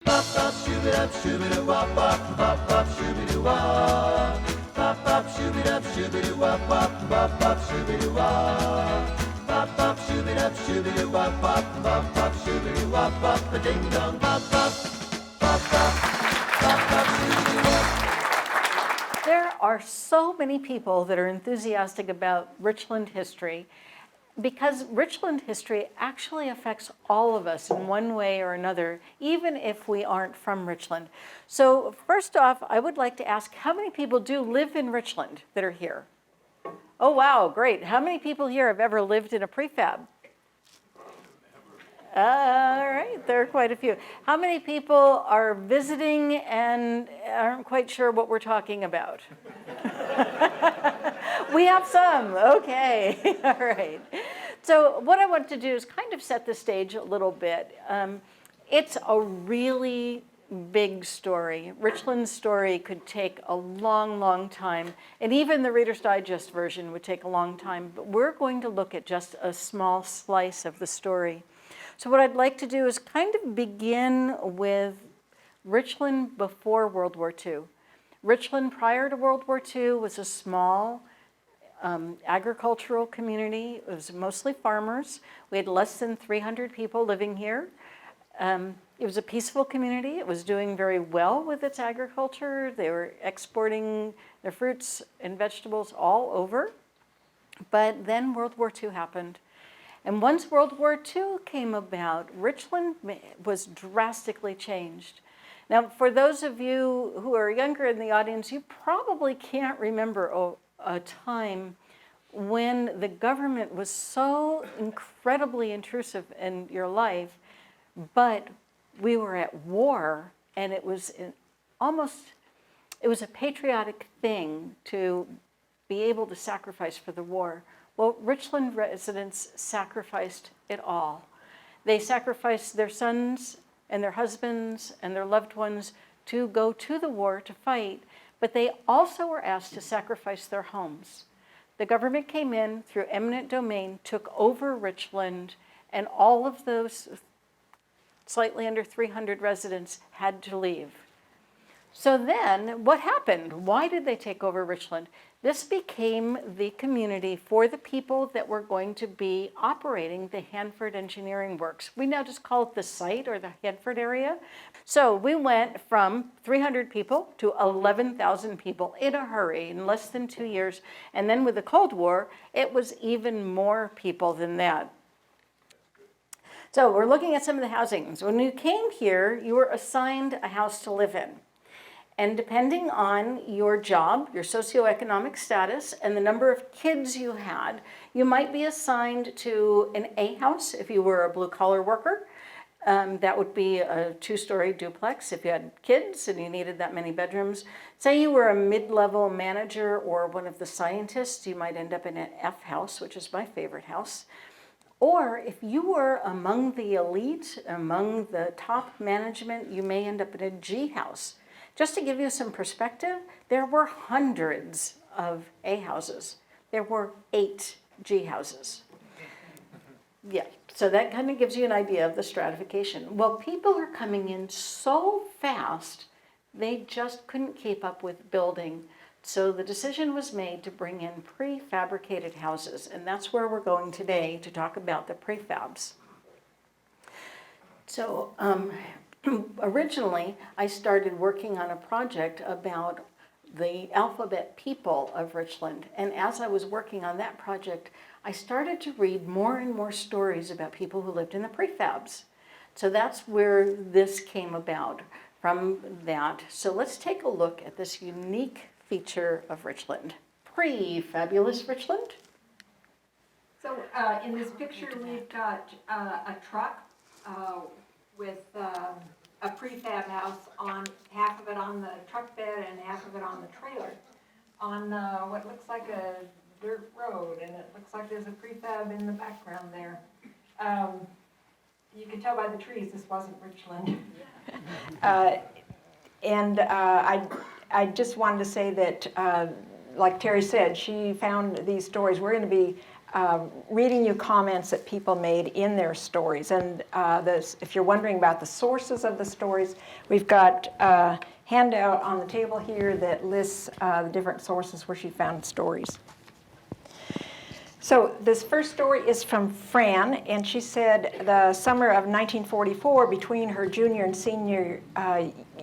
Bop bop shooby dub shooby doo wop wop. Bop bop shooby doo wop. Bop bop shooby dub shooby doo wop wop. Bop bop shooby doo wop. Bop bop shooby dub shooby doo wop wop. Bop bop shooby doo wop wop. A ding dong bop bop. Bop bop. Bop bop shooby doo wop. There are so many people that are enthusiastic about Richland history because Richland history actually affects all of us in one way or another, even if we aren't from Richland. So first off, I would like to ask, how many people do live in Richland that are here? Oh, wow, great. How many people here have ever lived in a prefab? All right, there are quite a few. How many people are visiting and aren't quite sure what we're talking about? We have some, okay, all right. So what I want to do is kind of set the stage a little bit. It's a really big story. Richland's story could take a long, long time, and even the Reader's Digest version would take a long time, but we're going to look at just a small slice of the story. So what I'd like to do is kind of begin with Richland before World War II. Richland prior to World War II was a small agricultural community. It was mostly farmers. We had less than 300 people living here. It was a peaceful community. It was doing very well with its agriculture. They were exporting their fruits and vegetables all over. But then World War II happened. And once World War II came about, Richland was drastically changed. Now, for those of you who are younger in the audience, you probably can't remember a time when the government was so incredibly intrusive in your life, but we were at war, and it was a patriotic thing to be able to sacrifice for the war. Well, Richland residents sacrificed it all. They sacrificed their sons and their husbands and their loved ones to go to the war to fight, but they also were asked to sacrifice their homes. The government came in through eminent domain, took over Richland, and all of those slightly under 300 residents had to leave. So then, what happened? Why did they take over Richland? This became the community for the people that were going to be operating the Hanford Engineering Works. We now just call it the site or the Hanford area. So we went from 300 people to 11,000 people in a hurry in less than 2 years. And then with the Cold War, it was even more people than that. So we're looking at some of the housing. So when you came here, you were assigned a house to live in. And depending on your job, your socioeconomic status, and the number of kids you had, you might be assigned to an A house if you were a blue-collar worker. That would be a 2-story duplex if you had kids and you needed that many bedrooms. Say you were a mid-level manager or one of the scientists, you might end up in an F house, which is my favorite house. Or if you were among the elite, among the top management, you may end up in a G house. Just to give you some perspective, there were hundreds of A houses. There were 8 G houses. Yeah, so that kind of gives you an idea of the stratification. Well, people are coming in so fast, they just couldn't keep up with building. So the decision was made to bring in prefabricated houses, and that's where we're going today to talk about the prefabs. So, originally, I started working on a project about the alphabet people of Richland. And as I was working on that project, I started to read more and more stories about people who lived in the prefabs. So that's where this came about, from that. So let's take a look at this unique feature of Richland. Prefabulous Richland. So in this picture, we've got a truck with a prefab house, on half of it on the truck bed and half of it on the trailer, on what looks like a dirt road, and it looks like there's a prefab in the background there. You can tell by the trees this wasn't Richland. I just wanted to say that, like Terry said, she found these stories. We're going to be reading you comments that people made in their stories. And if you're wondering about the sources of the stories, we've got a handout on the table here that lists the different sources where she found stories. So this first story is from Fran, and she said the summer of 1944, between her junior and senior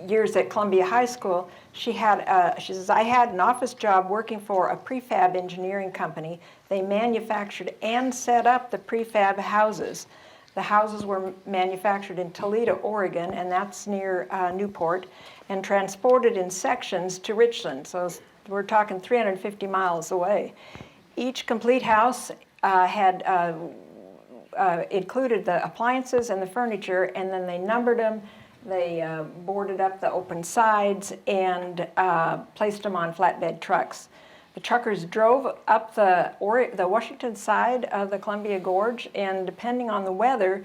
years at Columbia High School, she says, I had an office job working for a prefab engineering company. They manufactured and set up the prefab houses. The houses were manufactured in Toledo, Oregon, and that's near Newport, and transported in sections to Richland. So we're talking 350 miles away. Each complete house had included the appliances and the furniture, and then they numbered them. They boarded up the open sides and placed them on flatbed trucks. The truckers drove up the Washington side of the Columbia Gorge, and depending on the weather,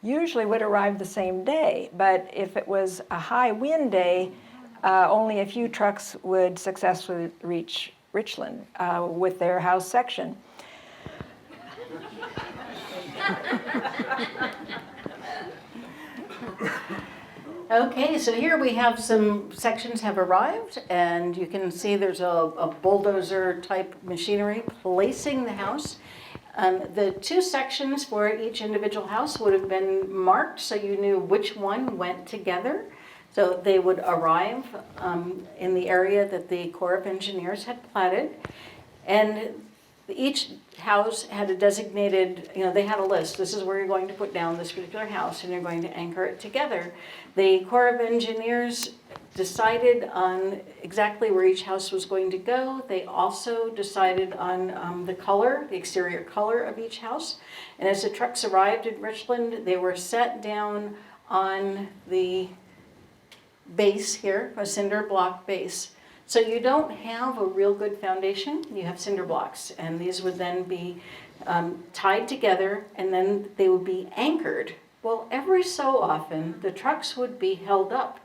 usually would arrive the same day. But if it was a high wind day, only a few trucks would successfully reach Richland with their house section. Okay, so here we have some sections have arrived, and you can see there's a bulldozer type machinery placing the house. The two sections for each individual house would have been marked so you knew which one went together. So they would arrive in the area that the Corps of Engineers had platted, and each house had a designated, they had a list. This is where you're going to put down this particular house, and you're going to anchor it together. The Corps of Engineers decided on exactly where each house was going to go. They also decided on the color, the exterior color of each house. And as the trucks arrived in Richland, they were set down on the base here, a cinder block base. So you don't have a real good foundation, you have cinder blocks, and these would then be tied together, and then they would be anchored. Well, every so often, the trucks would be held up,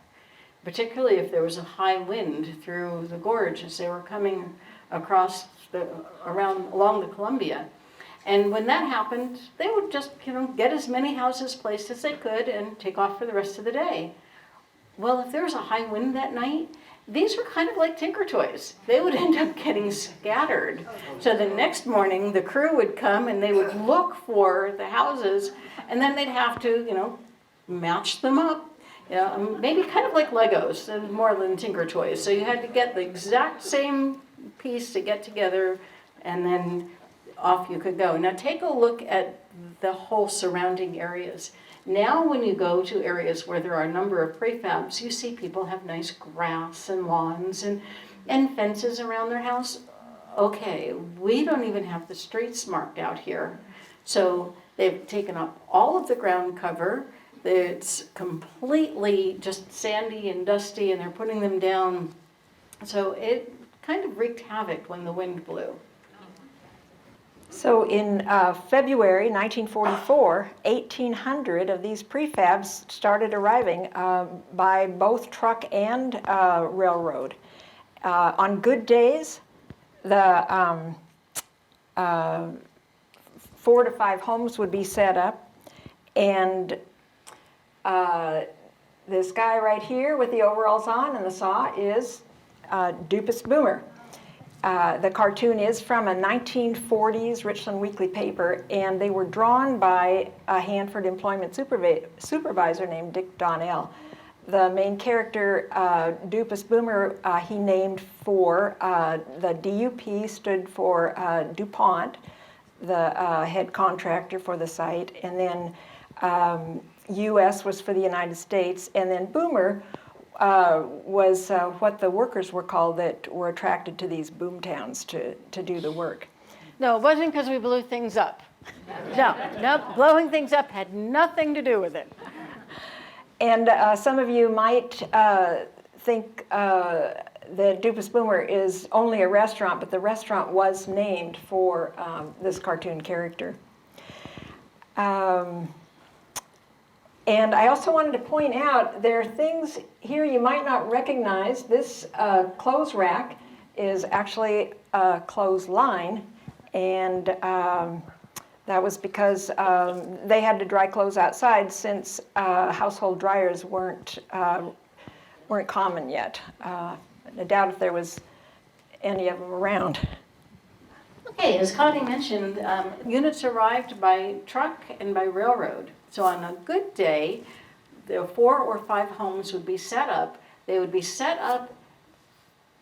particularly if there was a high wind through the gorge as they were coming across along the Columbia. And when that happened, they would just get as many houses placed as they could and take off for the rest of the day. Well, if there was a high wind that night, these were kind of like tinker toys. They would end up getting scattered. So the next morning, the crew would come and they would look for the houses, and then they'd have to, match them up. Maybe kind of like Legos, more than tinker toys. So you had to get the exact same piece to get together, and then off you could go. Now take a look at the whole surrounding areas. Now when you go to areas where there are a number of prefabs, you see people have nice grass and lawns and fences around their house. Okay, we don't even have the streets marked out here. So they've taken up all of the ground cover. It's completely just sandy and dusty, and they're putting them down. So it kind of wreaked havoc when the wind blew. So in February 1944, 1,800 of these prefabs started arriving by both truck and railroad. On good days, the 4 to 5 homes would be set up, and this guy right here with the overalls on and the saw is Dupus Boomer. The cartoon is from a 1940s Richland weekly paper, and they were drawn by a Hanford employment supervisor named Dick Donnell. The main character, Dupus Boomer, he named for the DUP stood for DuPont, the head contractor for the site, and then US was for the United States, and then Boomer was what the workers were called that were attracted to these boom towns to do the work. No, it wasn't because we blew things up. No, blowing things up had nothing to do with it. And some of you might think that Dupus Boomer is only a restaurant, but the restaurant was named for this cartoon character. And I also wanted to point out there are things here you might not recognize. This clothes rack is actually a clothesline, And that was because they had to dry clothes outside since household dryers weren't common yet. I doubt if there was any of them around. Okay, as Connie mentioned, units arrived by truck and by railroad. So on a good day, the 4 or 5 homes would be set up. They would be set up,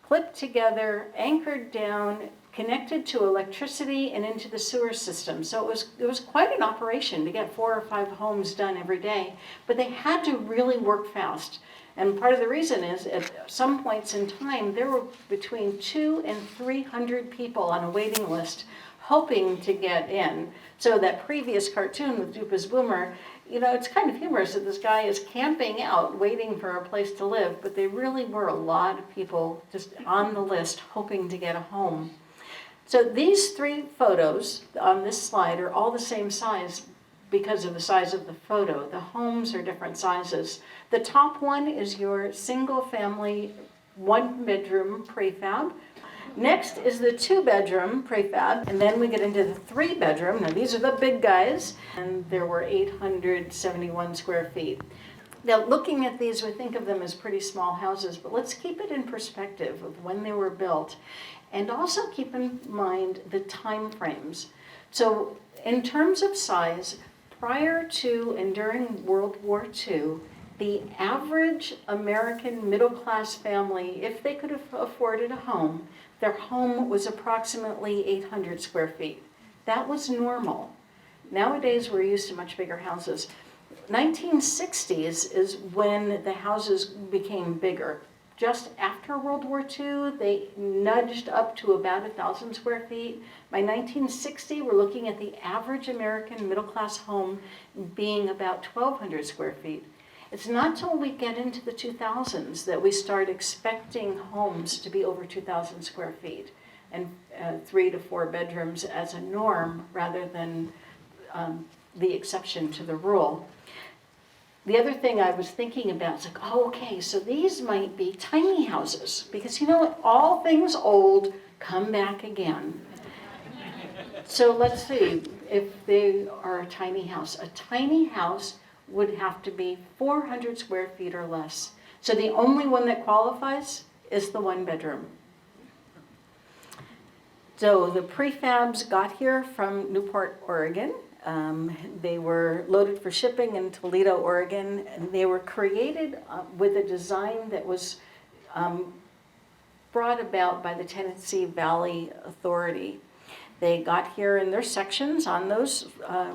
clipped together, anchored down, connected to electricity and into the sewer system. So it was quite an operation to get 4 or 5 homes done every day, but they had to really work fast. And part of the reason is at some points in time, there were between 200 and 300 people on a waiting list hoping to get in. So that previous cartoon with Dupus Boomer, you know, it's kind of humorous that this guy is camping out, waiting for a place to live, but they really were a lot of people just on the list hoping to get a home. So these 3 photos on this slide are all the same size because of the size of the photo. The homes are different sizes. The top one is your single family 1-bedroom prefab. Next is the 2-bedroom prefab, and then we get into the 3-bedroom. Now these are the big guys, and there were 871 square feet. Now looking at these, we think of them as pretty small houses, but let's keep it in perspective of when they were built, and also keep in mind the time frames. So in terms of size, prior to and during World War II, the average American middle-class family, if they could have afforded a home, their home was approximately 800 square feet. That was normal. Nowadays, we're used to much bigger houses. 1960s is when the houses became bigger. Just after World War II, they nudged up to about 1,000 square feet. By 1960, we're looking at the average American middle-class home being about 1,200 square feet. It's not till we get into the 2000s that we start expecting homes to be over 2,000 square feet and 3 to 4 bedrooms as a norm rather than the exception to the rule. The other thing I was thinking about is like, oh, okay, so these might be tiny houses because you know what, all things old come back again. So let's see if they are a tiny house. A tiny house would have to be 400 square feet or less. So the only one that qualifies is the 1-bedroom. So the prefabs got here from Newport, Oregon. They were loaded for shipping in Toledo, Oregon, and they were created with a design that was brought about by the Tennessee Valley Authority. They got here in their sections on those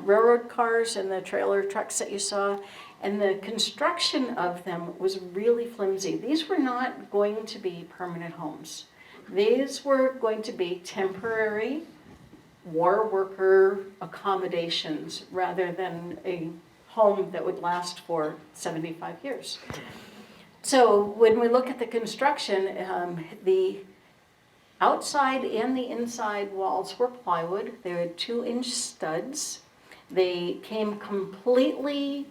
railroad cars and the trailer trucks that you saw, and the construction of them was really flimsy. These were not going to be permanent homes. These were going to be temporary war worker accommodations rather than a home that would last for 75 years. So when we look at the construction, the outside and the inside walls were plywood. They had 2-inch studs. They came completely,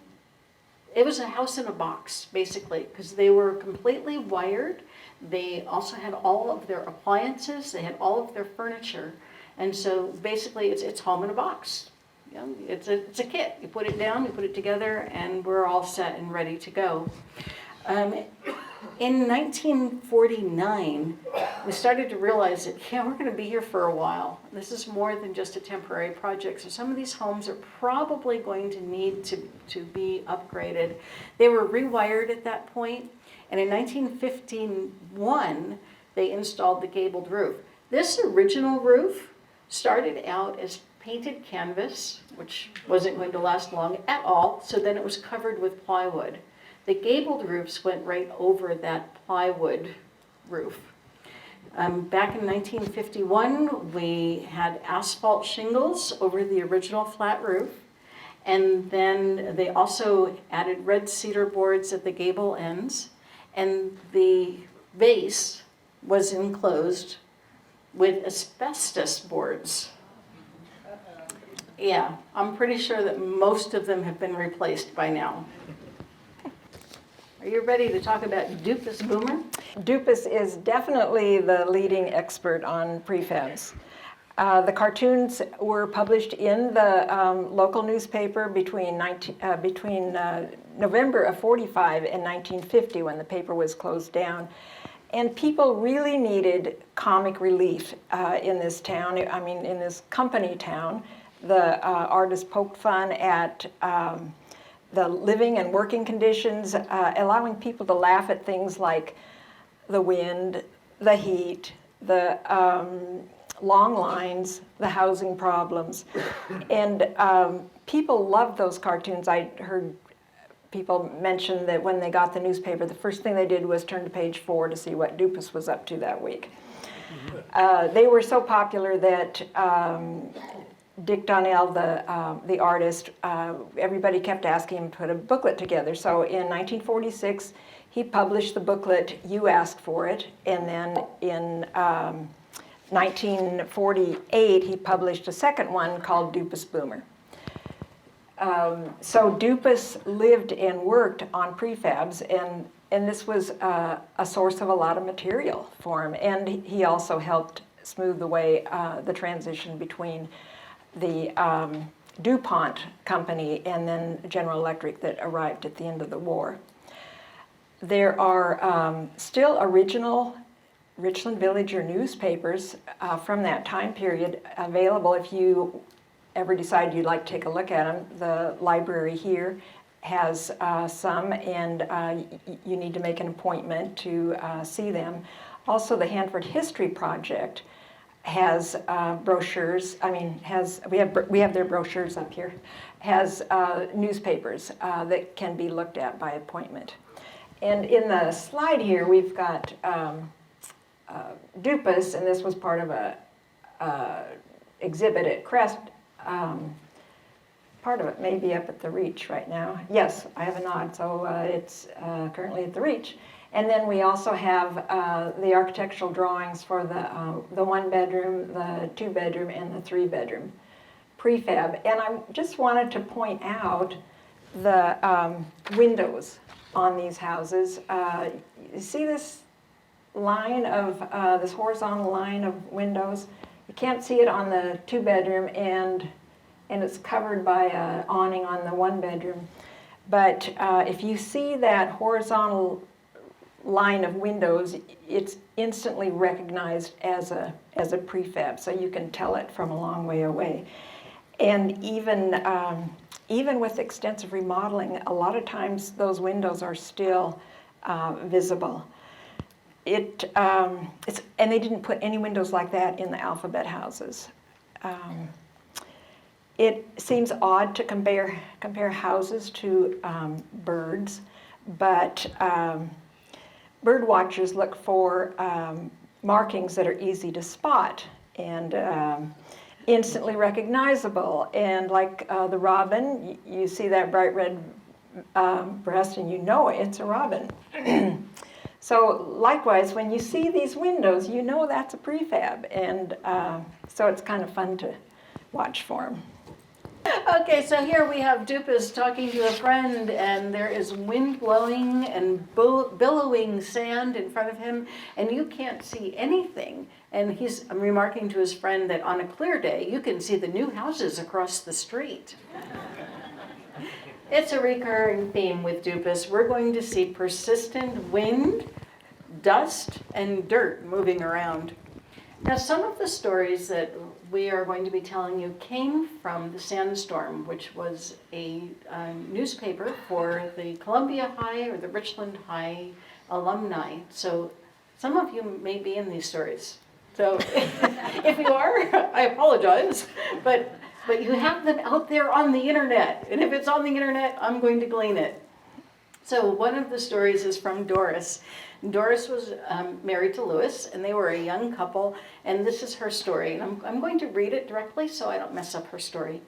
it was a house in a box, basically, because they were completely wired. They also had all of their appliances. They had all of their furniture. And so basically it's home in a box. You know, it's a kit. You put it down, you put it together, and we're all set and ready to go. In 1949, we started to realize that, yeah, we're going to be here for a while. This is more than just a temporary project. So some of these homes are probably going to need to be upgraded. They were rewired at that point, and in 1951, they installed the gabled roof. This original roof started out as painted canvas, which wasn't going to last long at all, so then it was covered with plywood. The gabled roofs went right over that plywood roof. Back in 1951, we had asphalt shingles over the original flat roof, and then they also added red cedar boards at the gable ends, and the base was enclosed with asbestos boards. Yeah, I'm pretty sure that most of them have been replaced by now. Are you ready to talk about Dupus Boomer? Dupus is definitely the leading expert on prefabs. The cartoons were published in the local newspaper between November of 45 and 1950 when the paper was closed down. And people really needed comic relief in this town, I mean in this company town. The artists poked fun at the living and working conditions, allowing people to laugh at things like the wind, the heat, the long lines, the housing problems. And people loved those cartoons. I heard people mention that when they got the newspaper, the first thing they did was turn to page 4 to see what Dupus was up to that week. They were so popular that Dick Donnell, the artist, everybody kept asking him to put a booklet together. So in 1946, he published the booklet, You Asked For It, and then in 1948, he published a second one called Dupus Boomer. So Dupus lived and worked on prefabs, and this was a source of a lot of material for him. And he also helped smooth the way, the transition between the DuPont company and then General Electric that arrived at the end of the war. There are still original Richland Villager newspapers from that time period available if you ever decide you'd like to take a look at them. The library here has some, and you need to make an appointment to see them. Also, the Hanford History Project has brochures. I mean, we have their brochures up here. Has newspapers that can be looked at by appointment. And in the slide here, we've got Dupus, and this was part of a exhibit at Crest. Part of it may be up at the Reach right now. Yes, I have a nod, so it's currently at the Reach. And then we also have the architectural drawings for the 1-bedroom, the 2-bedroom, and the 3-bedroom prefab. And I just wanted to point out the windows on these houses. You see this line of, this horizontal line of windows? You can't see it on the 2-bedroom, and it's covered by an awning on the 1-bedroom. But if you see that horizontal line of windows, it's instantly recognized as a prefab, so you can tell it from a long way away. And even with extensive remodeling, a lot of times those windows are still visible. And they didn't put any windows like that in the alphabet houses. It seems odd to compare houses to birds, but bird watchers look for markings that are easy to spot and instantly recognizable. And like the robin, you see that bright red breast and you know it's a robin. So likewise, when you see these windows, you know that's a prefab, and so it's kind of fun to watch for them. Okay, so here we have Dupus talking to a friend, and there is wind blowing and billowing sand in front of him, and you can't see anything. And he's remarking to his friend that on a clear day, you can see the new houses across the street. It's a recurring theme with Dupus. We're going to see persistent wind, dust, and dirt moving around. Now, some of the stories that we are going to be telling you came from the Sandstorm, which was a newspaper for the Columbia High or the Richland High alumni. So some of you may be in these stories. So if you are, I apologize, but you have them out there on the internet. And if it's on the internet, I'm going to glean it. So one of the stories is from Doris. Doris was married to Louis, and they were a young couple, and this is her story. And I'm going to read it directly so I don't mess up her story.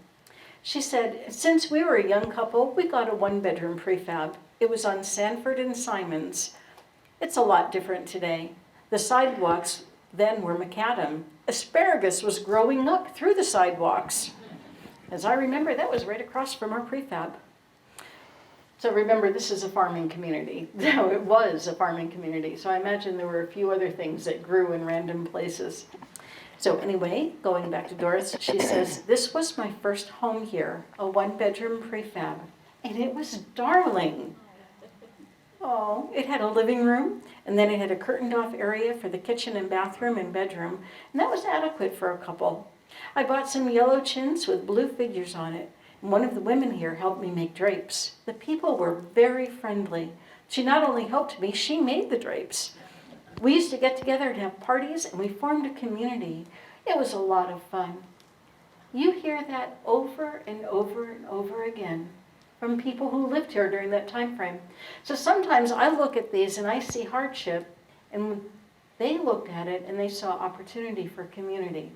She said, "Since we were a young couple, we got a 1-bedroom prefab. It was on Sanford and Simons. It's a lot different today. The sidewalks then were macadam. Asparagus was growing up through the sidewalks. As I remember, that was right across from our prefab." So remember, this is a farming community. No, it was a farming community. So I imagine there were a few other things that grew in random places. So anyway, going back to Doris, she says, this was my first home here, a 1-bedroom prefab, and it was darling. Oh, it had a living room, and then it had a curtained off area for the kitchen and bathroom and bedroom, and that was adequate for a couple. I bought some yellow chintz with blue figures on it, and one of the women here helped me make drapes. The people were very friendly. She not only helped me, she made the drapes. We used to get together and have parties, and we formed a community. It was a lot of fun. You hear that over and over and over again from people who lived here during that time frame. So sometimes I look at these and I see hardship, and they looked at it and they saw opportunity for community.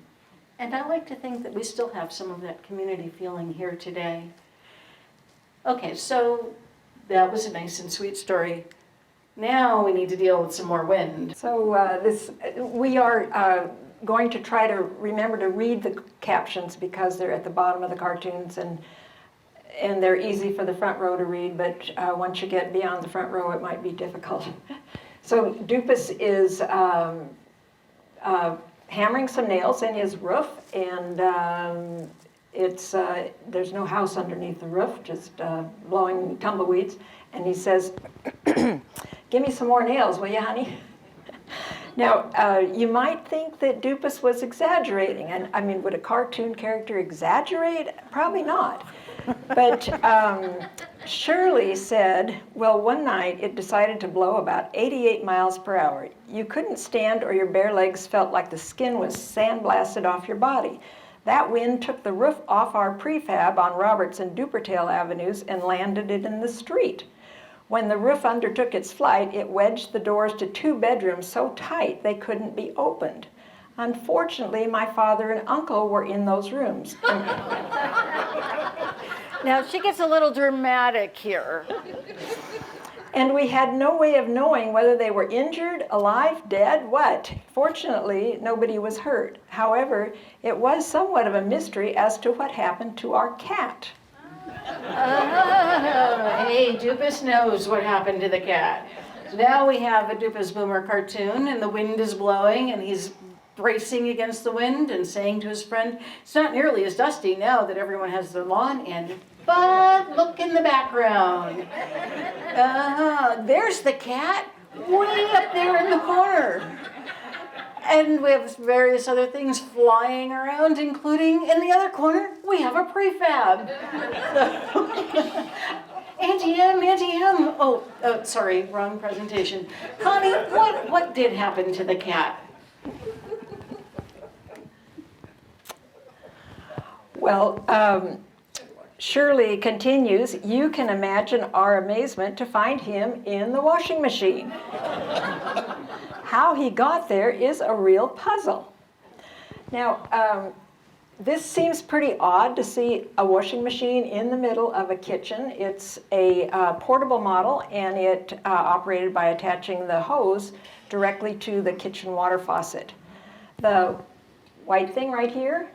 And I like to think that we still have some of that community feeling here today. Okay, so that was a nice and sweet story. Now we need to deal with some more wind. So we are going to try to remember to read the captions because they're at the bottom of the cartoons, and they're easy for the front row to read, but once you get beyond the front row, it might be difficult. So Dupus is hammering some nails in his roof, and there's no house underneath the roof, just blowing tumbleweeds. And he says, "Give me some more nails, will you, honey?" Now, you might think that Dupus was exaggerating, and I mean, would a cartoon character exaggerate? Probably not. But Shirley said, well, one night it decided to blow about 88 miles per hour. You couldn't stand, or your bare legs felt like the skin was sandblasted off your body. That wind took the roof off our prefab on Roberts and Dupertail Avenues and landed it in the street. When the roof undertook its flight, it wedged the doors to 2 bedrooms so tight they couldn't be opened. Unfortunately, my father and uncle were in those rooms. Now she gets a little dramatic here. And we had no way of knowing whether they were injured, alive, dead, what. Fortunately, nobody was hurt. However, it was somewhat of a mystery as to what happened to our cat. Oh, hey, Dupus knows what happened to the cat. Now we have a Dupus Boomer cartoon, and the wind is blowing, and he's bracing against the wind and saying to his friend, it's not nearly as dusty now that everyone has their lawn in, but look in the background. There's the cat way up there in the corner. And we have various other things flying around, including in the other corner, we have a prefab. Auntie M. Oh, sorry, wrong presentation. Connie, what did happen to the cat? Well, Shirley continues, you can imagine our amazement to find him in the washing machine. How he got there is a real puzzle. Now, this seems pretty odd to see a washing machine in the middle of a kitchen. It's a portable model, and it operated by attaching the hose directly to the kitchen water faucet. The white thing right here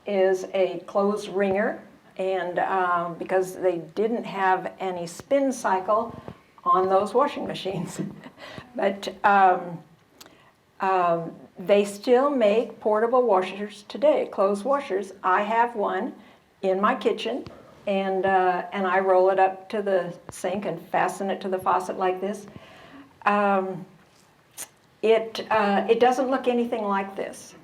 is a clothes wringer, and because they didn't have any spin cycle on those washing machines. But they still make portable washers today, clothes washers. I have one in my kitchen, and I roll it up to the sink and fasten it to the faucet like this. It doesn't look anything like this.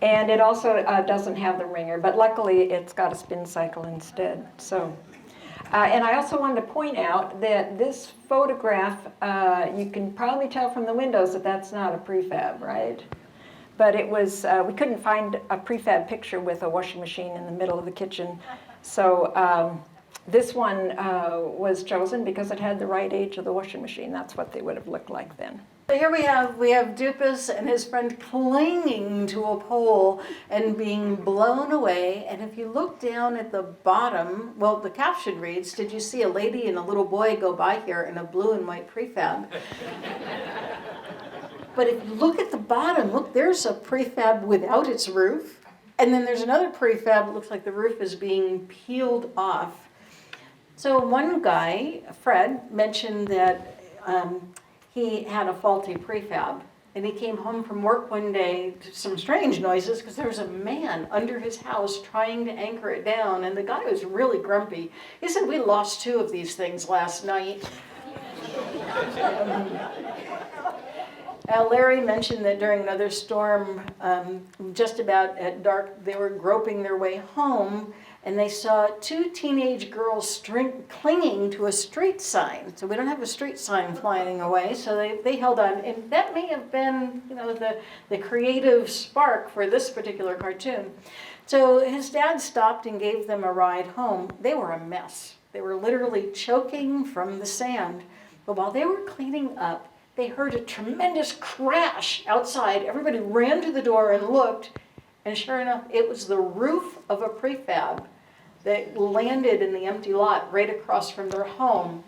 And it also doesn't have the wringer, but luckily it's got a spin cycle instead. So, and I also wanted to point out that this photograph, you can probably tell from the windows that that's not a prefab, right? But it was, we couldn't find a prefab picture with a washing machine in the middle of the kitchen. So this one was chosen because it had the right age of the washing machine. That's what they would have looked like then. So here we have Dupus and his friend clinging to a pole and being blown away. And if you look down at the bottom, well, the caption reads, did you see a lady and a little boy go by here in a blue and white prefab? But if you look at the bottom, look, there's a prefab without its roof. And then there's another prefab, it looks like the roof is being peeled off. So one guy, Fred, mentioned that he had a faulty prefab. And he came home from work one day to some strange noises because there was a man under his house trying to anchor it down. And the guy was really grumpy. He said, "We lost 2 of these things last night." Larry mentioned that during another storm, just about at dark, they were groping their way home, and they saw 2 teenage girls clinging to a street sign. So we don't have a street sign flying away, so they held on. And that may have been, the creative spark for this particular cartoon. So his dad stopped and gave them a ride home. They were a mess. They were literally choking from the sand. But while they were cleaning up, they heard a tremendous crash outside. Everybody ran to the door and looked, and sure enough, it was the roof of a prefab that landed in the empty lot right across from their home.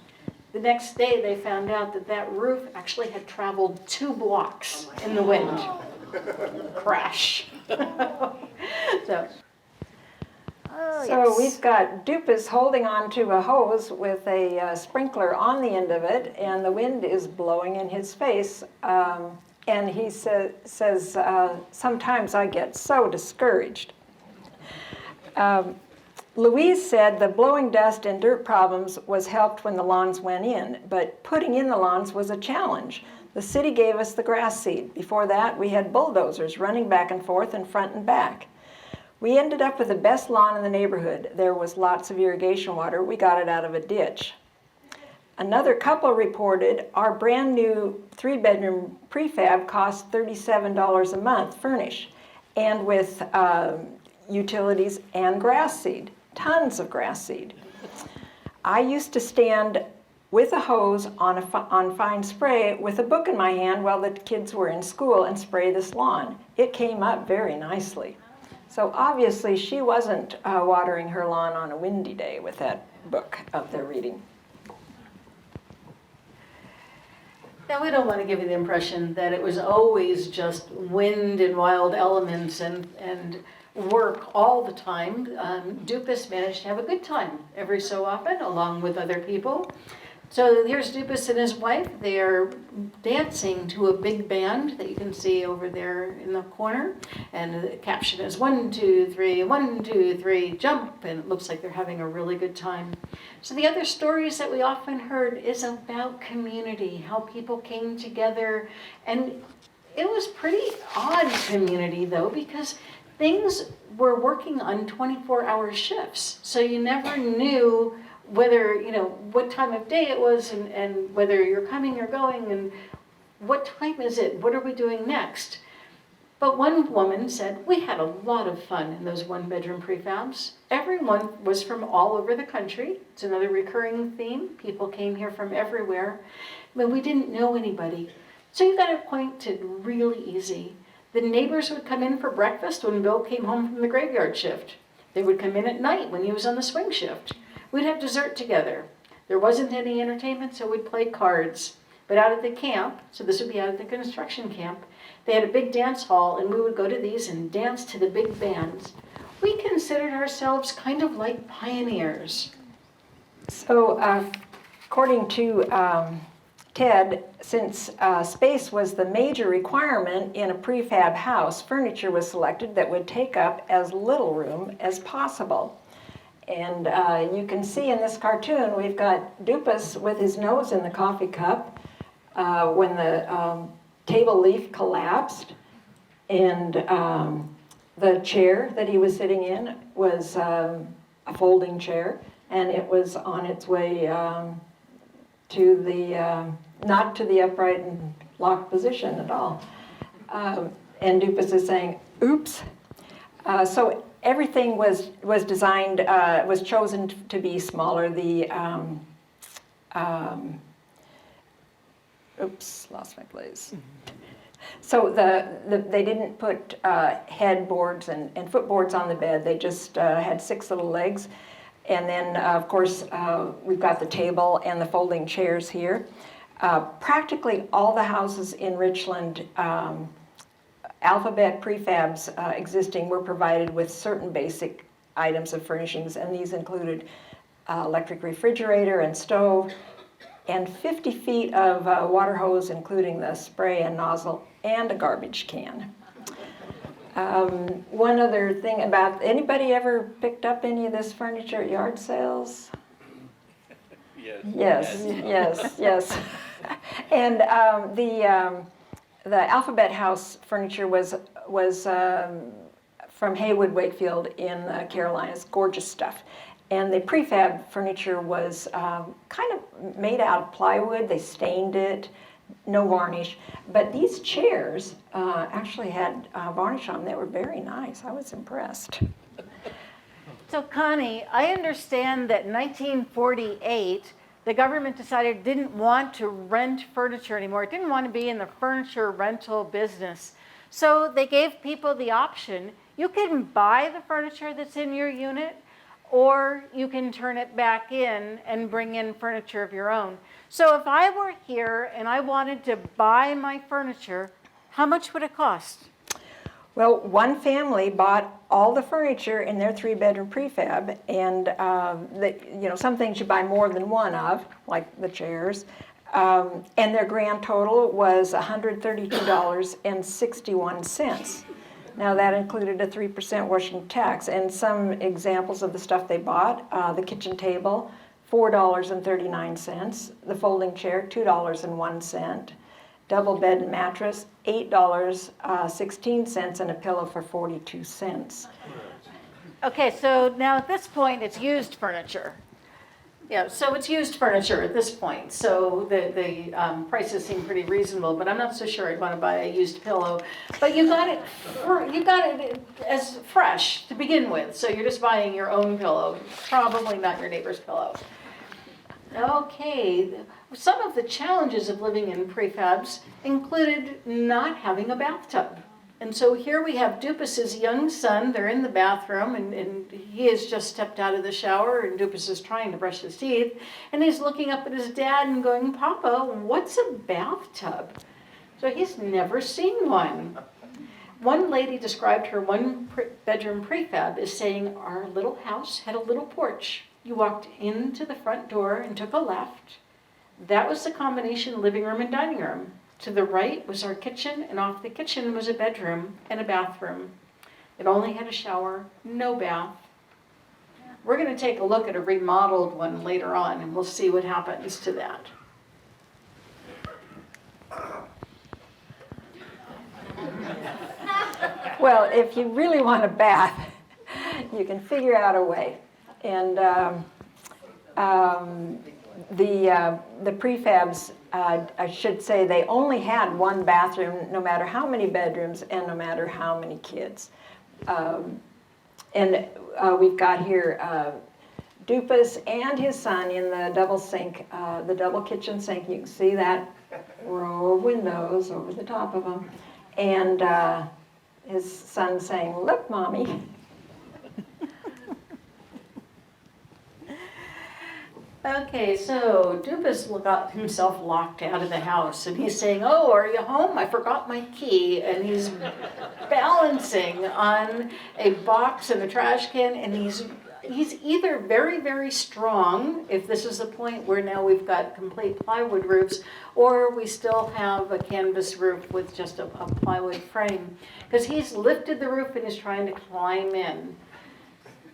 The next day, they found out that that roof actually had traveled 2 blocks in the wind. Crash. So we've got Dupus holding on to a hose with a sprinkler on the end of it, and the wind is blowing in his face. And he says, "Sometimes I get so discouraged." Louise said the blowing dust and dirt problems was helped when the lawns went in, but putting in the lawns was a challenge. The city gave us the grass seed. Before that, we had bulldozers running back and forth and front and back. We ended up with the best lawn in the neighborhood. There was lots of irrigation water. We got it out of a ditch. Another couple reported our brand new 3-bedroom prefab cost $37 a month furnished, and with utilities and grass seed, tons of grass seed. I used to stand with a hose on fine spray with a book in my hand while the kids were in school and spray this lawn. It came up very nicely. So obviously she wasn't watering her lawn on a windy day with that book out there reading. Now, we don't want to give you the impression that it was always just wind and wild elements and work all the time. Dupus managed to have a good time every so often, along with other people. So here's Dupus and his wife. They are dancing to a big band that you can see over there in the corner. And the caption is 1, 2, 3, 1, 2, 3, jump. And it looks like they're having a really good time. So the other stories that we often heard is about community, how people came together. And it was pretty odd community, though, because things were working on 24-hour shifts. So you never knew whether, what time of day it was and whether you're coming or going and what time is it, what are we doing next? But one woman said, we had a lot of fun in those 1-bedroom prefabs. Everyone was from all over the country. It's another recurring theme. People came here from everywhere, but we didn't know anybody. So you got acquainted really easy. The neighbors would come in for breakfast when Bill came home from the graveyard shift. They would come in at night when he was on the swing shift. We'd have dessert together. There wasn't any entertainment, so we'd play cards. But out at the camp, so this would be out at the construction camp, they had a big dance hall, and we would go to these and dance to the big bands. We considered ourselves kind of like pioneers. So according to Ted, since space was the major requirement in a prefab house, furniture was selected that would take up as little room as possible. And you can see in this cartoon, we've got Dupus with his nose in the coffee cup when the table leaf collapsed, and the chair that he was sitting in was a folding chair, and it was on its way to the, not to the upright and locked position at all. And Dupus is saying, oops. So everything was designed, was chosen to be smaller. The, oops, lost my place. So they didn't put headboards and footboards on the bed. They just had 6 little legs. And then, of course, we've got the table and the folding chairs here. Practically all the houses in Richland, alphabet prefabs existing, were provided with certain basic items of furnishings, and these included electric refrigerator and stove, and 50 feet of water hose, including the spray and nozzle, and a garbage can. One other thing about, anybody ever picked up any of this furniture at yard sales? Yes, yes, yes. And the Alphabet House furniture was from Haywood Wakefield in the Carolinas, gorgeous stuff. And the prefab furniture was kind of made out of plywood. They stained it, no varnish. But these chairs actually had varnish on them. They were very nice. I was impressed. So Connie, I understand that in 1948, the government decided it didn't want to rent furniture anymore. It didn't want to be in the furniture rental business. So they gave people the option, you can buy the furniture that's in your unit, or you can turn it back in and bring in furniture of your own. So if I were here and I wanted to buy my furniture, how much would it cost? Well, one family bought all the furniture in their 3-bedroom prefab, and some things you buy more than one of, like the chairs, and their grand total was $132.61. Now that included a 3% Washington tax, and some examples of the stuff they bought: the kitchen table, $4.39; the folding chair, $2.01; double bed and mattress, $8.16, and a pillow for 42 cents. Okay, so now at this point, it's used furniture. Yeah, so it's used furniture at this point. So the prices seem pretty reasonable, but I'm not so sure I'd want to buy a used pillow. But you got it as fresh to begin with. So you're just buying your own pillow, probably not your neighbor's pillow. Okay, some of the challenges of living in prefabs included not having a bathtub. And so here we have Dupus's young son. They're in the bathroom, and he has just stepped out of the shower, and Dupus is trying to brush his teeth. And he's looking up at his dad and going, "Papa, what's a bathtub?" So he's never seen one. One lady described her one-bedroom prefab as saying, "Our little house had a little porch. You walked into the front door and took a left. That was the combination living room and dining room. To the right was our kitchen, and off the kitchen was a bedroom and a bathroom. It only had a shower, no bath." We're going to take a look at a remodeled one later on, and we'll see what happens to that. Well, if you really want a bath, you can figure out a way. And the prefabs, I should say, they only had one bathroom, no matter how many bedrooms and no matter how many kids. We've got here Dupus and his son in the double sink, the double kitchen sink. You can see that row of windows over the top of them. And his son saying, "Look, Mommy." Okay, so Dupus got himself locked out of the house, and he's saying, "Oh, are you home? I forgot my key." And he's balancing on a box and a trash can, and he's either very, very strong, if this is the point where now we've got complete plywood roofs, or we still have a canvas roof with just a plywood frame, because he's lifted the roof and he's trying to climb in.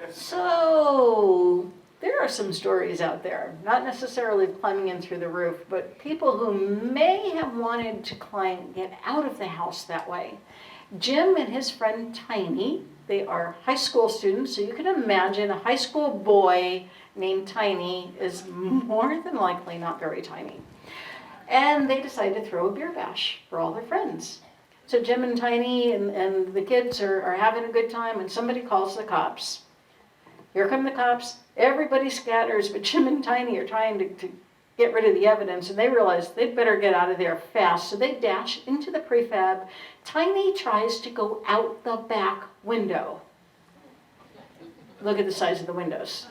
So there are some stories out there, not necessarily climbing in through the roof, but people who may have wanted to get out of the house that way. Jim and his friend Tiny, they are high school students, so you can imagine a high school boy named Tiny is more than likely not very tiny. And they decided to throw a beer bash for all their friends. So Jim and Tiny and the kids are having a good time, and somebody calls the cops. Here come the cops. Everybody scatters, but Jim and Tiny are trying to get rid of the evidence, and they realize they'd better get out of there fast. So they dash into the prefab. Tiny tries to go out the back window. Look at the size of the windows.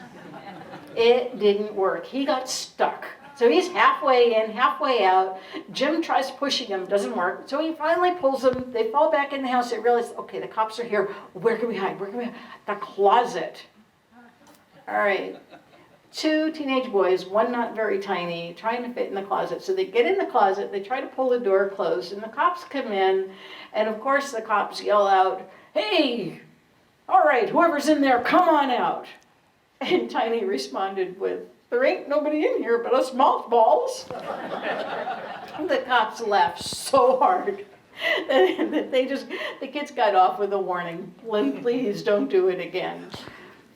It didn't work. He got stuck. So he's halfway in, halfway out. Jim tries pushing him, doesn't work. So he finally pulls them. They fall back in the house. They realize, okay, the cops are here. Where can we hide? Where can we hide? The closet. All right. two teenage boys, one not very tiny, trying to fit in the closet. So they get in the closet, they try to pull the door closed, and the cops come in, and of course the cops yell out, "Hey, all right, whoever's in there, come on out." And Tiny responded with, "There ain't nobody in here but us mothballs." The cops laughed so hard that the kids got off with a warning, "Please don't do it again."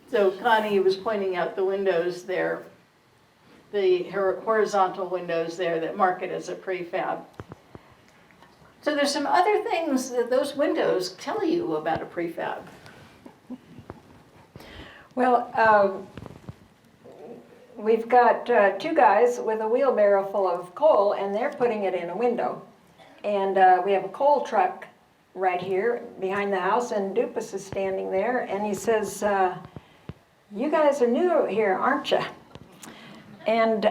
So Connie was pointing out the windows there, the horizontal windows there that mark it as a prefab. So there's some other things that those windows tell you about a prefab. Well, we've got two guys with a wheelbarrow full of coal, and they're putting it in a window. And we have a coal truck right here behind the house, and Dupus is standing there, and he says, "You guys are new here, aren't you?" And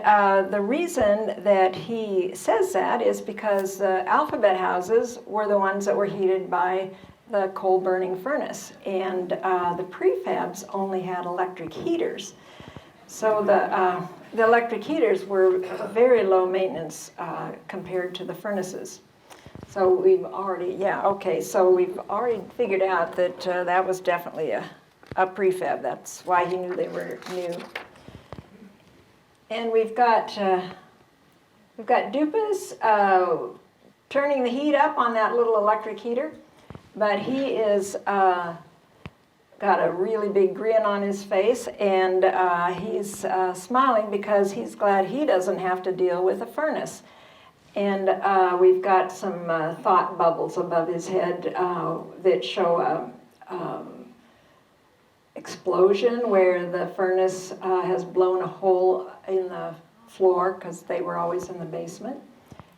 the reason that he says that is because the alphabet houses were the ones that were heated by the coal-burning furnace, and the prefabs only had electric heaters. So the electric heaters were very low maintenance compared to the furnaces. So we've already, so we've already figured out that that was definitely a prefab. That's why he knew they were new. And we've got Dupus turning the heat up on that little electric heater, but he is got a really big grin on his face, and he's smiling because he's glad he doesn't have to deal with a furnace. And we've got some thought bubbles above his head that show a explosion where the furnace has blown a hole in the floor because they were always in the basement.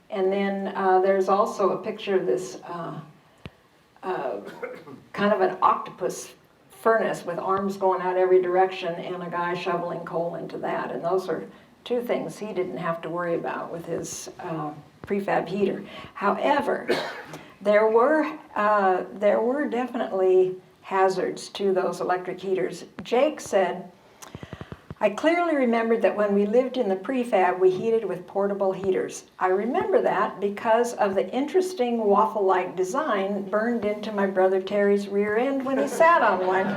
And then there's also a picture of this kind of an octopus furnace with arms going out every direction and a guy shoveling coal into that. And those are two things he didn't have to worry about with his prefab heater. However, there were definitely hazards to those electric heaters. Jake said, "I clearly remembered that when we lived in the prefab, we heated with portable heaters. I remember that because of the interesting waffle-like design burned into my brother Terry's rear end when he sat on one."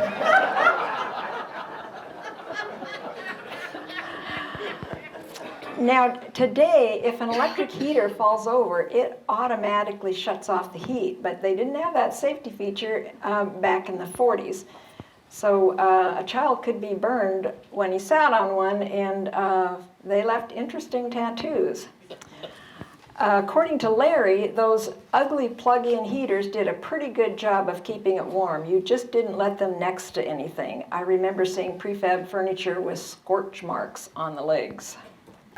Now, today, if an electric heater falls over, it automatically shuts off the heat, but they didn't have that safety feature back in the 40s. So a child could be burned when he sat on one, and they left interesting tattoos. According to Larry, those ugly plug-in heaters did a pretty good job of keeping it warm. You just didn't let them next to anything. I remember seeing prefab furniture with scorch marks on the legs.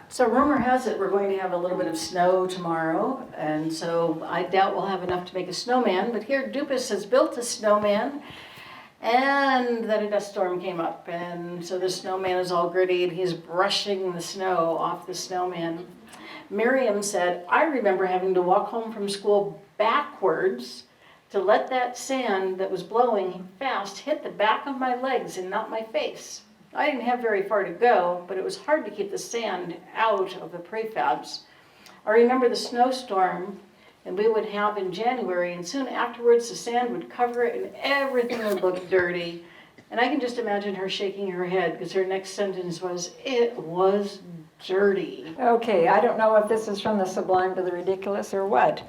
So rumor has it we're going to have a little bit of snow tomorrow, and so I doubt we'll have enough to make a snowman, but here Dupus has built a snowman, and then a dust storm came up, and so the snowman is all gritty, and he's brushing the snow off the snowman. Miriam said, "I remember having to walk home from school backwards to let that sand that was blowing fast hit the back of my legs and not my face. I didn't have very far to go, but it was hard to keep the sand out of the prefabs. I remember the snowstorm that we would have in January, and soon afterwards the sand would cover it and everything would look dirty." And I can just imagine her shaking her head because her next sentence was, "It was dirty." Okay, I don't know if this is from the sublime to the ridiculous or what.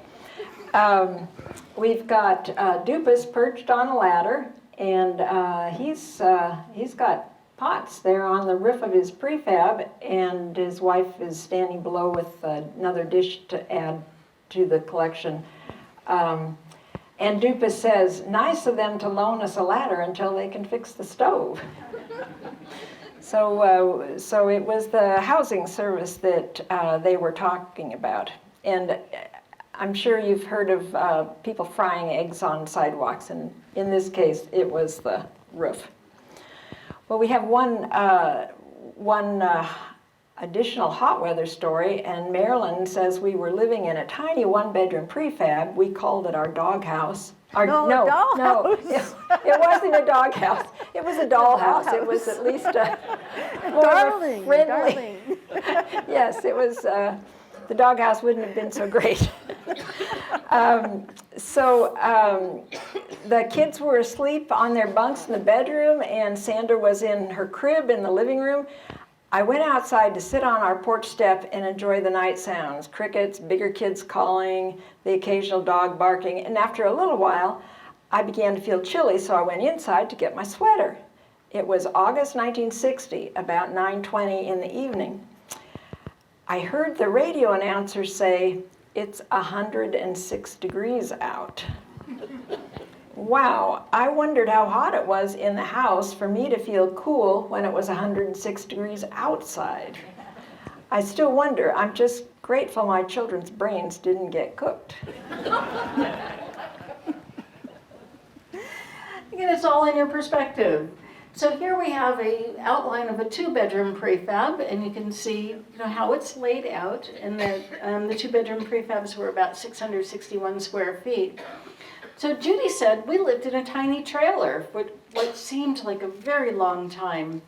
We've got Dupus perched on a ladder, and he's got pots there on the roof of his prefab, and his wife is standing below with another dish to add to the collection. And Dupus says, "Nice of them to loan us a ladder until they can fix the stove." So it was the housing service that they were talking about. And I'm sure you've heard of people frying eggs on sidewalks, and in this case, it was the roof. Well, we have one additional hot weather story, and Marilyn says we were living in a tiny one-bedroom prefab. We called it our doghouse. No, dollhouse. It wasn't a doghouse. It was a dollhouse. It was at least a more Darling, friendly. darling. Yes, it was. The doghouse wouldn't have been so great. The kids were asleep on their bunks in the bedroom, and Sandra was in her crib in the living room. I went outside to sit on our porch step and enjoy the night sounds, crickets, bigger kids calling, the occasional dog barking, and after a little while, I began to feel chilly, so I went inside to get my sweater. It was August 1960, about 9:20 in the evening. I heard the radio announcer say, "It's 106 degrees out." Wow, I wondered how hot it was in the house for me to feel cool when it was 106 degrees outside. I still wonder. I'm just grateful my children's brains didn't get cooked. Again, it's all in your perspective. So here we have an outline of a 2-bedroom prefab, and you can see how it's laid out, and that the 2-bedroom prefabs were about 661 square feet. So Judy said we lived in a tiny trailer for what seemed like a very long time.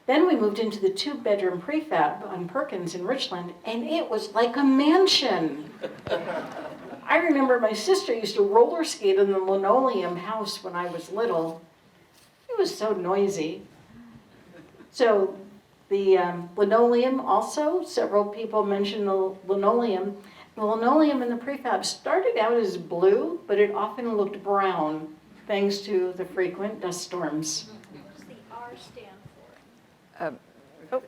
Then we moved into the 2-bedroom prefab on Perkins in Richland, and it was like a mansion. I remember my sister used to roller skate in the linoleum house when I was little. It was so noisy. So the linoleum also, several people mentioned the linoleum. The linoleum in the prefab started out as blue, but it often looked brown, thanks to the frequent dust storms. What does the R stand for?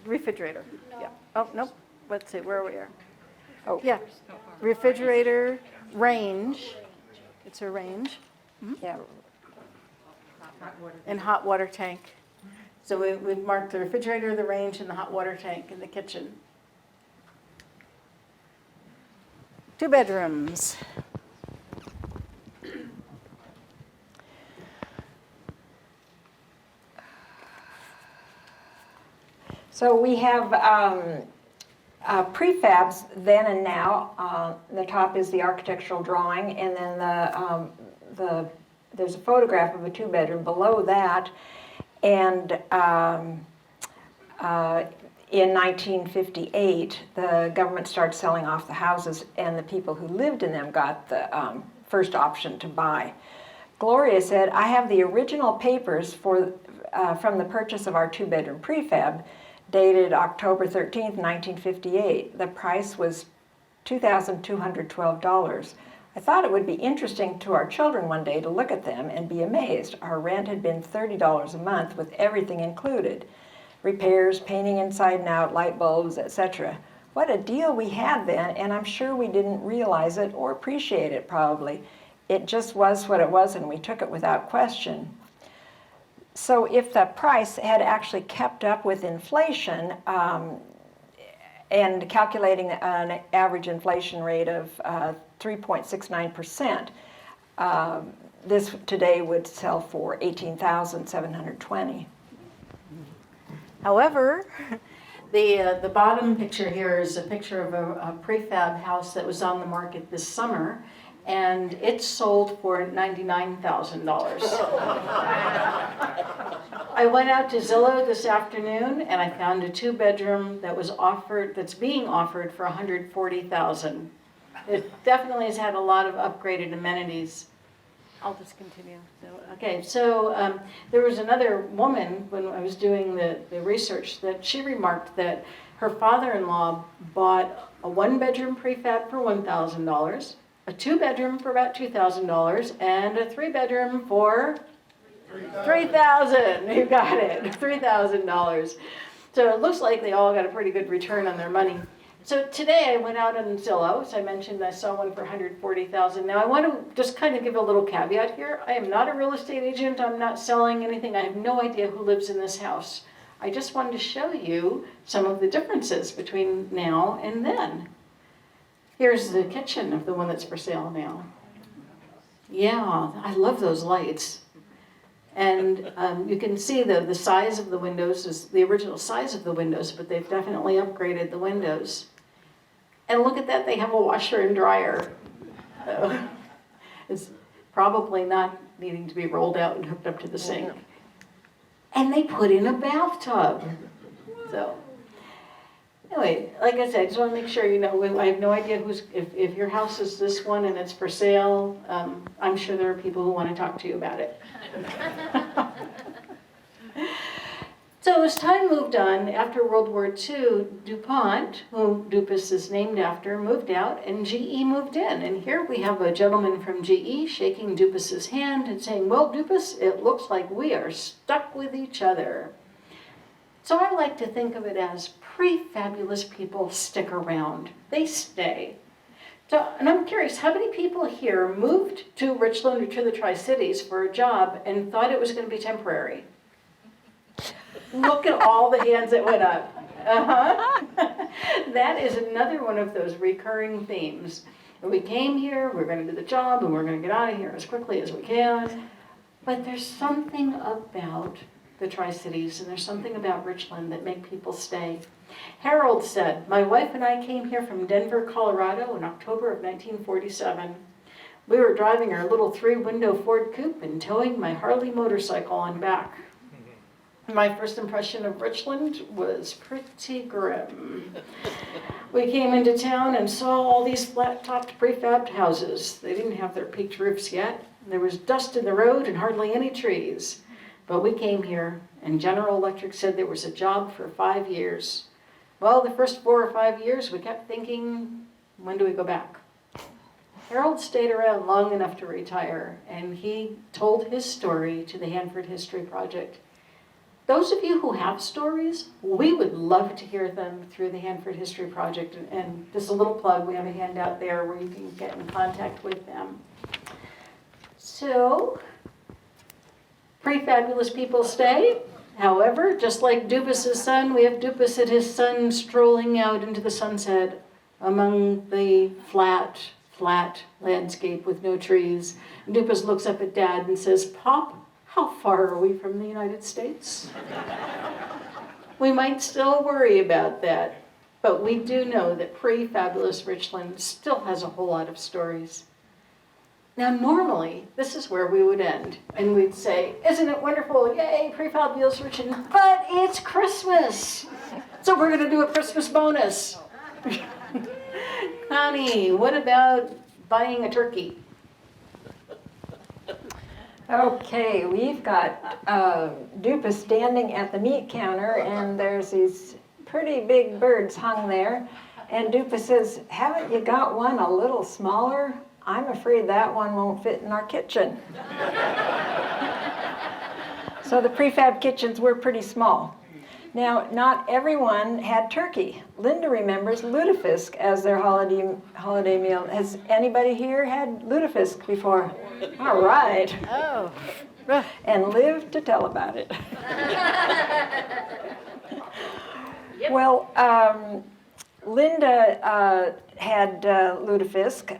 Refrigerator. No. Yeah. Oh, nope. Let's see, where we are. Oh, Yeah. Refrigerator, range. It's a range. yeah. And hot water tank. So we've marked the refrigerator, the range, and the hot water tank in the kitchen. 2 bedrooms. So we have prefabs then and now. The top is the architectural drawing, and then there's a photograph of a 2-bedroom below that. And in 1958, the government started selling off the houses, and the people who lived in them got the first option to buy. Gloria said, "I have the original papers from the purchase of our 2-bedroom prefab, dated October 13th, 1958. The price was $2,212. I thought it would be interesting to our children one day to look at them and be amazed. Our rent had been $30 a month with everything included. Repairs, painting inside and out, light bulbs, etc. What a deal we had then, and I'm sure we didn't realize it or appreciate it probably. It just was what it was, and we took it without question." So if the price had actually kept up with inflation, and calculating an average inflation rate of 3.69%, this today would sell for $18,720. However, the bottom picture here is a picture of a prefab house that was on the market this summer, and it sold for $99,000. I went out to Zillow this afternoon, and I found a 2-bedroom that's being offered for $140,000. It definitely has had a lot of upgraded amenities. I'll just continue. So there was another woman when I was doing the research that she remarked that her father-in-law bought a 1-bedroom prefab for $1,000, a 2-bedroom for about $2,000, and a 3-bedroom for $3,000. You got it, $3,000. So it looks like they all got a pretty good return on their money. So today I went out on Zillow, as I mentioned, I saw one for $140,000. Now I want to just kind of give a little caveat here. I am not a real estate agent. I'm not selling anything. I have no idea who lives in this house. I just wanted to show you some of the differences between now and then. Here's the kitchen of the one that's for sale now. Yeah, I love those lights. And you can see the size of the windows is the original size of the windows, but they've definitely upgraded the windows. And look at that, they have a washer and dryer. So it's probably not needing to be rolled out and hooked up to the sink. And they put in a bathtub. So anyway, like I said, I just want to make sure you know, I have no idea if your house is this one and it's for sale, I'm sure there are people who want to talk to you about it. So as time moved on, after World War II, DuPont, who Dupus is named after, moved out and GE moved in. And here we have a gentleman from GE shaking Dupus's hand and saying, well, Dupus, it looks like we are stuck with each other. So I like to think of it as prefabulous people stick around. They stay. So, and I'm curious, how many people here moved to Richland or to the Tri-Cities for a job and thought it was going to be temporary? Look at all the hands that went up. That is another one of those recurring themes. We came here, we're going to do the job, and we're going to get out of here as quickly as we can. But there's something about the Tri-Cities, and there's something about Richland that make people stay. Harold said, my wife and I came here from Denver, Colorado in October of 1947. We were driving our little 3-window Ford coupe and towing my Harley motorcycle on back. My first impression of Richland was pretty grim. We came into town and saw all these flat-topped prefabbed houses. They didn't have their peaked roofs yet. There was dust in the road and hardly any trees. But we came here, and General Electric said there was a job for 5 years. Well, the first 4 or 5 years, we kept thinking, when do we go back? Harold stayed around long enough to retire, and he told his story to the Hanford History Project. Those of you who have stories, we would love to hear them through the Hanford History Project. And just a little plug, we have a handout there where you can get in contact with them. So, prefabulous people stay. However, just like Dupus's son, we have Dupus and his son strolling out into the sunset among the flat landscape with no trees. And Dupus looks up at Dad and says, Pop, how far are we from the United States? We might still worry about that, but we do know that Prefabulous Richland still has a whole lot of stories. Now, normally, this is where we would end, and we'd say, isn't it wonderful? Yay, Prefabulous Richland, but it's Christmas. So we're going to do a Christmas bonus. Connie, what about buying a turkey? Okay, we've got Dupus standing at the meat counter, and there's these pretty big birds hung there. And Dupus says, haven't you got one a little smaller? I'm afraid that one won't fit in our kitchen. So the prefab kitchens were pretty small. Now, not everyone had turkey. Linda remembers lutefisk as their holiday meal. Has anybody here had lutefisk before? All right. Oh. And lived to tell about it. Well, Linda had lutefisk,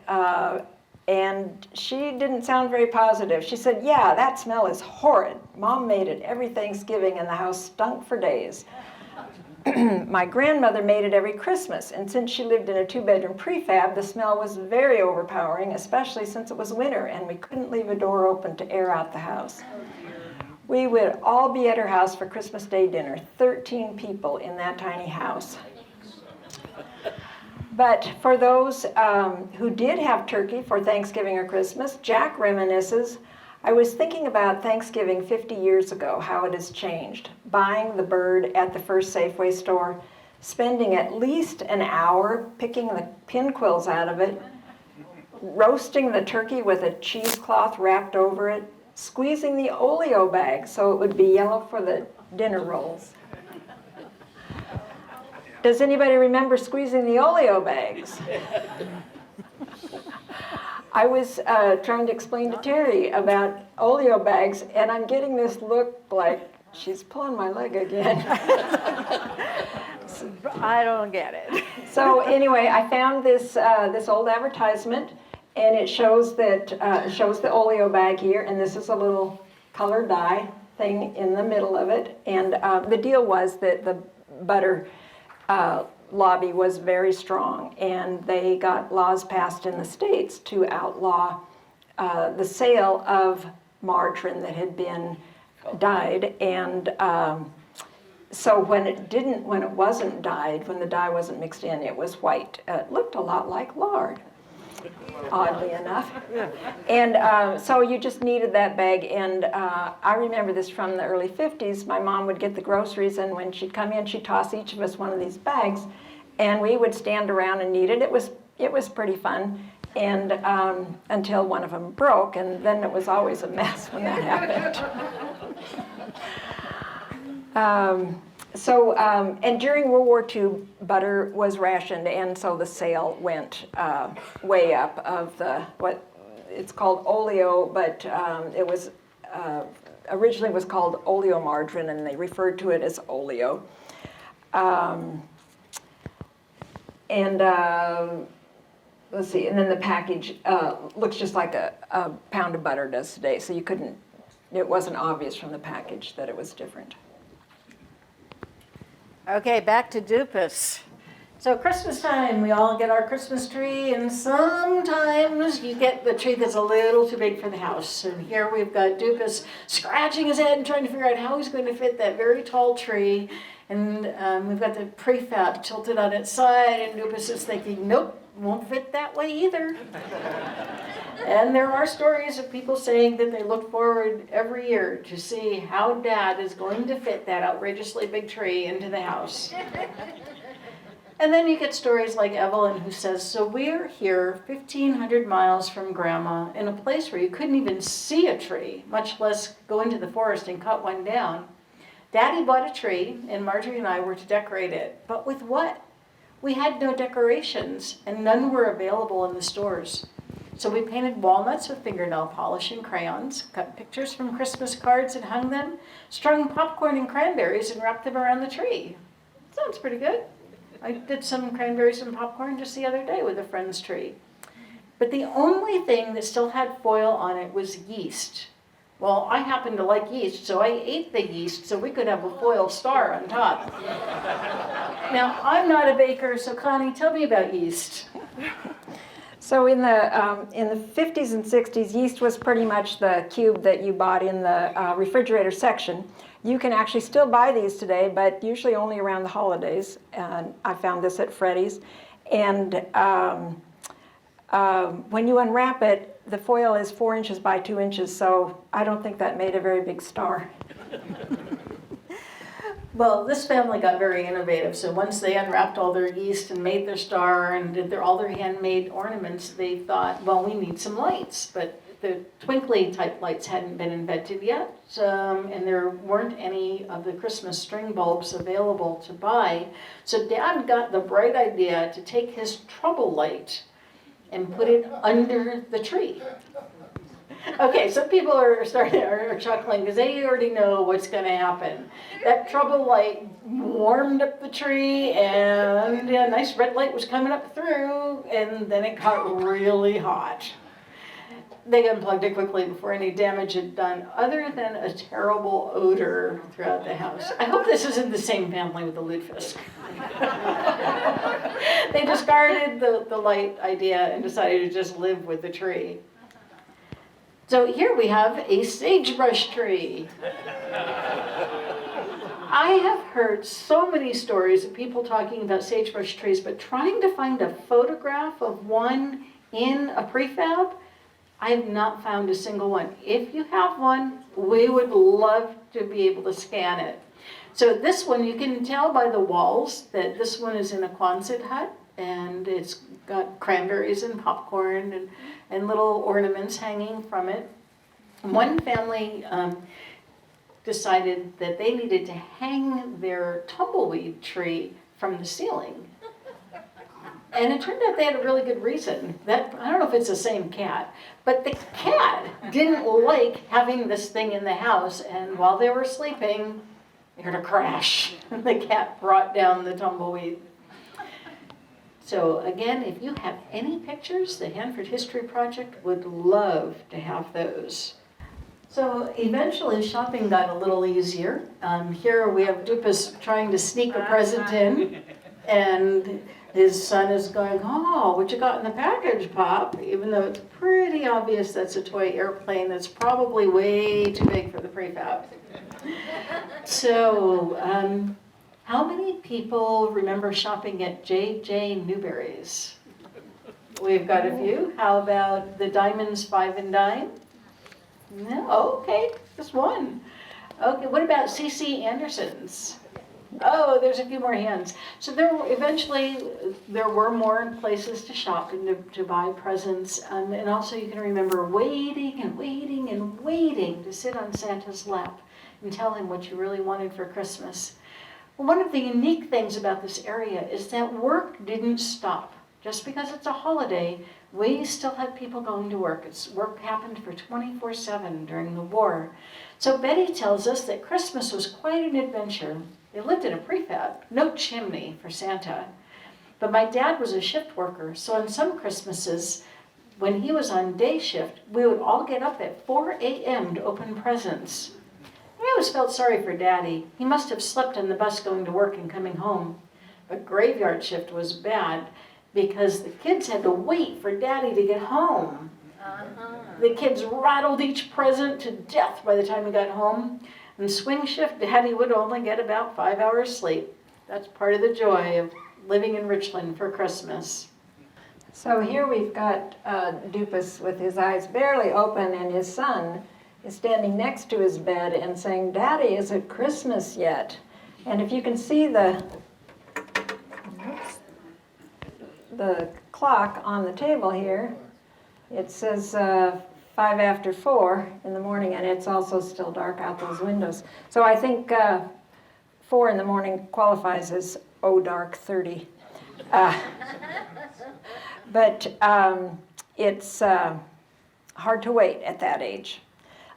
and she didn't sound very positive. She said, yeah, that smell is horrid. Mom made it every Thanksgiving, and the house stunk for days. My grandmother made it every Christmas, and since she lived in a 2-bedroom prefab, the smell was very overpowering, especially since it was winter, and we couldn't leave a door open to air out the house. We would all be at her house for Christmas Day dinner, 13 people in that tiny house. But for those who did have turkey for Thanksgiving or Christmas, Jack reminisces, I was thinking about Thanksgiving 50 years ago, how it has changed. Buying the bird at the first Safeway store, spending at least an hour picking the pin quills out of it, roasting the turkey with a cheesecloth wrapped over it, squeezing the oleo bag so it would be yellow for the dinner rolls. Does anybody remember squeezing the oleo bags? I was trying to explain to Terry about oleo bags, and I'm getting this look like she's pulling my leg again. I don't get it. So anyway, I found this this old advertisement, and it shows that shows the oleo bag here, and this is a little color dye thing in the middle of it. And the deal was that the butter lobby was very strong, and they got laws passed in the States to outlaw the sale of margarine that had been dyed. And so when it wasn't dyed, when the dye wasn't mixed in, it was white. It looked a lot like lard, oddly enough. And so you just needed that bag. And I remember this from the early 50s. My mom would get the groceries, and when she'd come in, she'd toss each of us one of these bags, and we would stand around and knead it. It was pretty fun, and until one of them broke, and then it was always a mess when that happened. And during World War II, butter was rationed, and so the sale went way up of what it's called oleo, but it was originally was called oleomargarine, and they referred to it as oleo. Let's see, and then the package looks just like a pound of butter does today, so it wasn't obvious from the package that it was different. Okay, back to Dupus. So Christmas time, we all get our Christmas tree, and sometimes you get the tree that's a little too big for the house. And here we've got Dupus scratching his head and trying to figure out how he's going to fit that very tall tree. And we've got the prefab tilted on its side, and Dupus is thinking, nope, won't fit that way either. And there are stories of people saying that they look forward every year to see how Dad is going to fit that outrageously big tree into the house. And then you get stories like Evelyn, who says, so we're here 1,500 miles from Grandma in a place where you couldn't even see a tree, much less go into the forest and cut one down. Daddy bought a tree, and Marjorie and I were to decorate it. But with what? We had no decorations, and none were available in the stores. So we painted walnuts with fingernail polish and crayons, cut pictures from Christmas cards and hung them, strung popcorn and cranberries and wrapped them around the tree. Sounds pretty good. I did some cranberries and popcorn just the other day with a friend's tree. But the only thing that still had foil on it was yeast. Well, I happen to like yeast, so I ate the yeast so we could have a foil star on top. Now, I'm not a baker, so Connie, tell me about yeast. So in the 50s and 60s, yeast was pretty much the cube that you bought in the refrigerator section. You can actually still buy these today, but usually only around the holidays. And I found this at Freddy's. And when you unwrap it, the foil is 4 inches by 2 inches, so I don't think that made a very big star. Well, this family got very innovative. So once they unwrapped all their yeast and made their star and did all their handmade ornaments, they thought, well, we need some lights. But the twinkly type lights hadn't been invented yet, and there weren't any of the Christmas string bulbs available to buy. So Dad got the bright idea to take his trouble light and put it under the tree. Okay, some people are chuckling because they already know what's going to happen. That trouble light warmed up the tree, and a nice red light was coming up through, and then it got really hot. They unplugged it quickly before any damage had done, other than a terrible odor throughout the house. I hope this isn't the same family with the lutefisk. They discarded the light idea and decided to just live with the tree. So here we have a sagebrush tree. I have heard so many stories of people talking about sagebrush trees, but trying to find a photograph of one in a prefab, I have not found a single one. If you have one, we would love to be able to scan it. So this one, you can tell by the walls that this one is in a Quonset hut, and it's got cranberries and popcorn and little ornaments hanging from it. One family decided that they needed to hang their tumbleweed tree from the ceiling. And it turned out they had a really good reason. I don't know if it's the same cat, but the cat didn't like having this thing in the house, and while they were sleeping, they heard a crash. The cat brought down the tumbleweed. So again, if you have any pictures, the Hanford History Project would love to have those. So eventually shopping got a little easier. Here we have Dupus trying to sneak a present in, and his son is going, "Oh, what you got in the package, Pop?" Even though it's pretty obvious that's a toy airplane that's probably way too big for the prefab. So, how many people remember shopping at J.J. Newberry's? We've got a few. How about the Diamonds 5 and Dime? No, oh, okay, just one. Okay, what about C.C. Anderson's? Oh, there's a few more hands. So eventually there were more places to shop and to buy presents. And also you can remember waiting and waiting and waiting to sit on Santa's lap and tell him what you really wanted for Christmas. Well, one of the unique things about this area is that work didn't stop. Just because it's a holiday, we still had people going to work. Work happened for 24/7 during the war. So Betty tells us that Christmas was quite an adventure. They lived in a prefab, no chimney for Santa. But my dad was a shift worker, so on some Christmases, when he was on day shift, we would all get up at 4 a.m. to open presents. I always felt sorry for Daddy. He must have slept on the bus going to work and coming home. But graveyard shift was bad because the kids had to wait for Daddy to get home. The kids rattled each present to death by the time he got home. And swing shift, Daddy would only get about 5 hours sleep. That's part of the joy of living in Richland for Christmas. So here we've got Dupus with his eyes barely open, and his son is standing next to his bed and saying, "Daddy, is it Christmas yet?" And if you can see the clock on the table here, it says 5 after 4 in the morning, and it's also still dark out those windows. So I think 4 in the morning qualifies as dark 30. But it's hard to wait at that age.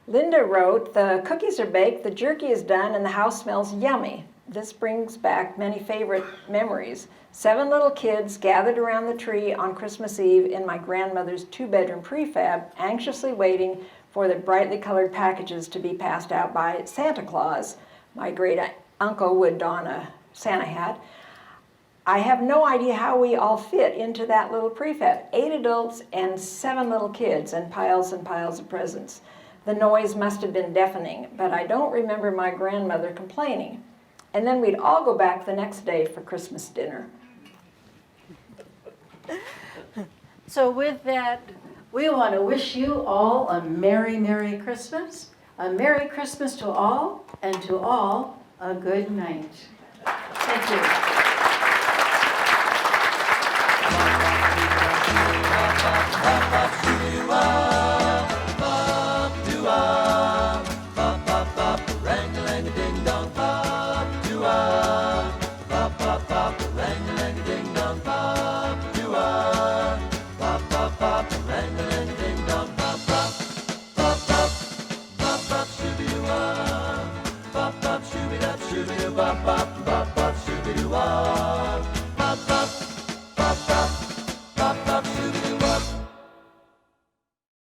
Linda wrote, "The cookies are baked, the jerky is done, and the house smells yummy. This brings back many favorite memories. 7 little kids gathered around the tree on Christmas Eve in my grandmother's 2-bedroom prefab, anxiously waiting for the brightly colored packages to be passed out by Santa Claus." My great uncle would don a Santa hat. I have no idea how we all fit into that little prefab. 8 adults and 7 little kids and piles of presents. The noise must have been deafening, but I don't remember my grandmother complaining. And then we'd all go back the next day for Christmas dinner. So with that, we want to wish you all a Merry, Merry Christmas. A Merry Christmas to all, and to all, a good night. Thank you. Bop, bop.